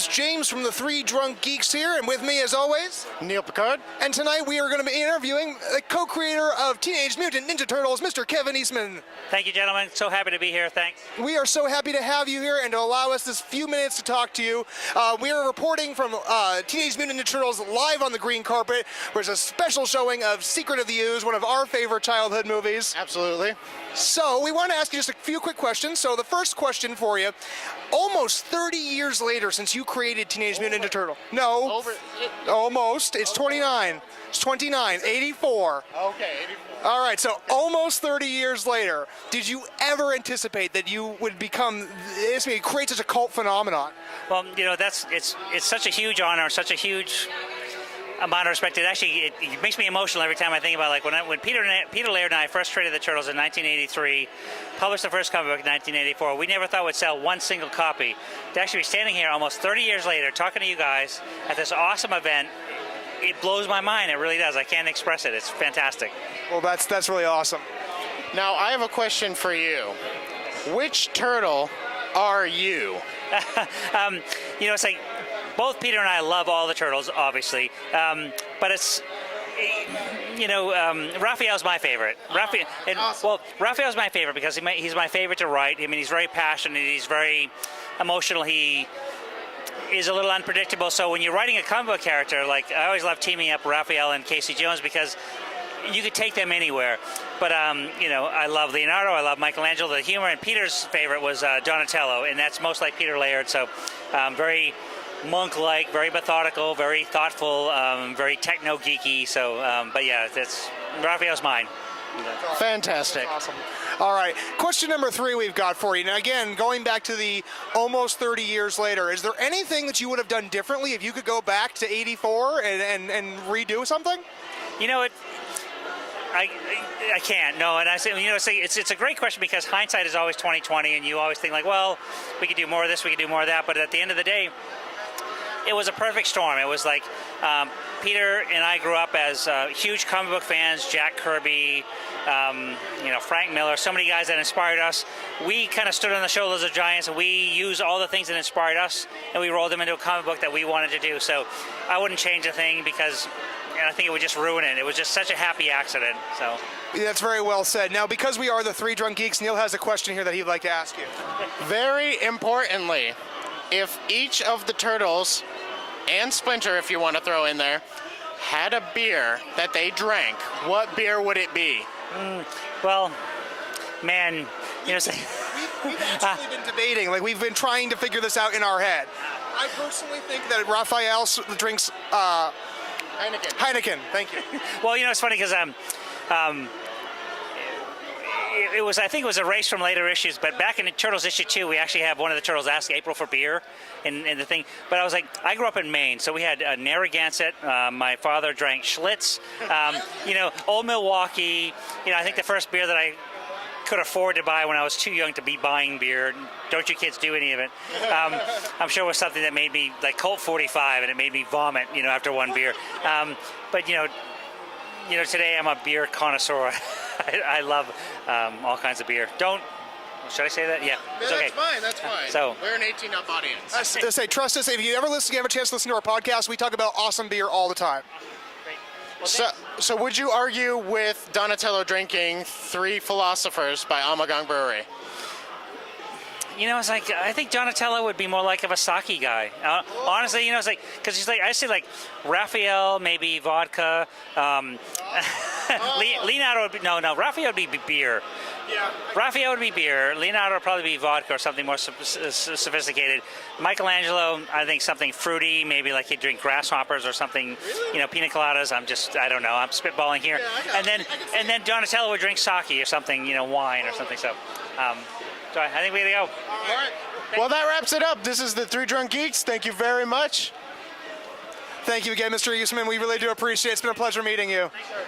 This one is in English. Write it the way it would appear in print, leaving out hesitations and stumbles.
host, James from the Three Drunk Geeks here, and with me, as always, Neil Picard. And tonight we are going to be interviewing the co-creator of Teenage Mutant Ninja Turtles, Mr. Kevin Eastman. Thank you, gentlemen. So happy to be here. Thanks. We are so happy to have you here and to allow us this few minutes to talk to you. We are reporting from Teenage Mutant Ninja Turtles live on the green carpet, where there's a special showing of Secret of the Ooze, one of our favorite childhood movies. Absolutely. So we want to ask you just a few quick questions. So the first question for you, almost 30 years later since you created Teenage Mutant Ninja Turtle. No, almost. It's 29. It's 29, 84. Okay, 84. All right, so almost 30 years later, did you ever anticipate that you would become, create such a cult phenomenon? Well, you know, it's such a huge honor, such a huge amount of respect. It makes me emotional every time I think about, like, when Peter Laird and I first created the Turtles in 1983, published the first comic book in 1984. We never thought we'd sell one single copy. To actually be standing here almost 30 years later, talking to you guys at this awesome event, it blows my mind. It really does. I can't express it. It's fantastic. Well, that's really awesome. Now, I have a question for you. Which turtle are you? You know, it's like both Peter and I love all the Turtles, obviously, but it's, you know, Raphael's my favorite. Awesome. Raphael's my favorite because he's my favorite to write. I mean, he's very passionate. He's very emotional. He is a little unpredictable. So when you're writing a comic book character, like, I always love teaming up Raphael and Casey Jones because you could take them anywhere. But, you know, I love Leonardo, I love Michelangelo, the humor, and Peter's favorite was Donatello, and that's most like Peter Laird. So very monk-like, very methodical, very thoughtful, very techno-geeky. So, but yeah, Raphael's mine. Fantastic. Awesome. All right, question number 3 we've got for you. Now, again, going back to the almost 30 years later, is there anything that you would have done differently if you could go back to 84 and redo something? You know, I can't, no, and I say, you know, it's a great question because hindsight is always 20/20, and you always think, like, well, we could do more of this, we could do more of that, but at the end of the day, it was a perfect storm. It was like Peter and I grew up as huge comic book fans, Jack Kirby, you know, Frank Miller, so many guys that inspired us. We kind of stood on the shoulders of giants, and we used all the things that inspired us, and we rolled them into a comic book that we wanted to do. So I wouldn't change a thing because I think it would just ruin it. It was just such a happy accident. So that's very well said. Now, because we are the Three Drunk Geeks, Neil has a question here that he'd like to ask you. Very importantly, if each of the Turtles, and Splinter, if you want to throw in there, had a beer that they drank, what beer would it be? Well, man, you know, we've actually been debating, like, we've been trying to figure this out in our head. I personally think that Raphael drinks Heineken. Thank you. Well, you know, it's funny because I think it was a race from later issues, but back in Turtles issue 2, we actually have one of the Turtles ask April for beer in the thing. But I was like, I grew up in Maine, so we had Narragansett. My father drank Schlitz. You know, Old Milwaukee. You know, I think the first beer that I could afford to buy when I was too young to be buying beer. Don't you kids do any of it? I'm sure it was something that made me, like, Colt 45, and it made me vomit, you know, after one beer. But you know, today I'm a beer connoisseur. I love all kinds of beer. Should I say that? Yeah. It's okay. That's fine. So we're an 18-up audience. Trust us, if you ever have a chance to listen to our podcast, we talk about awesome beer all the time. So would you argue with Donatello drinking Three Philosophers by Amagang Brewery? You know, it's like, I think Donatello would be more like of a sake guy. Honestly, you know, it's like, because he's like, I say, like, Raphael, maybe vodka. Leonardo would be, no, Raphael would be beer. Yeah. Raphael would be beer. Leonardo would probably be vodka or something more sophisticated. Michelangelo, I think something fruity, maybe like he'd drink grasshoppers or something, you know, pina coladas. I don't know. I'm spitballing here. Yeah, and then Donatello would drink sake or something, you know, wine or something. So, so I think we gotta go. All right. Well, that wraps it up. This is the Three Drunk Geeks. Thank you very much. Thank you again, Mr. Eastman. We really do appreciate it. It's been a pleasure meeting you. Thanks, sir.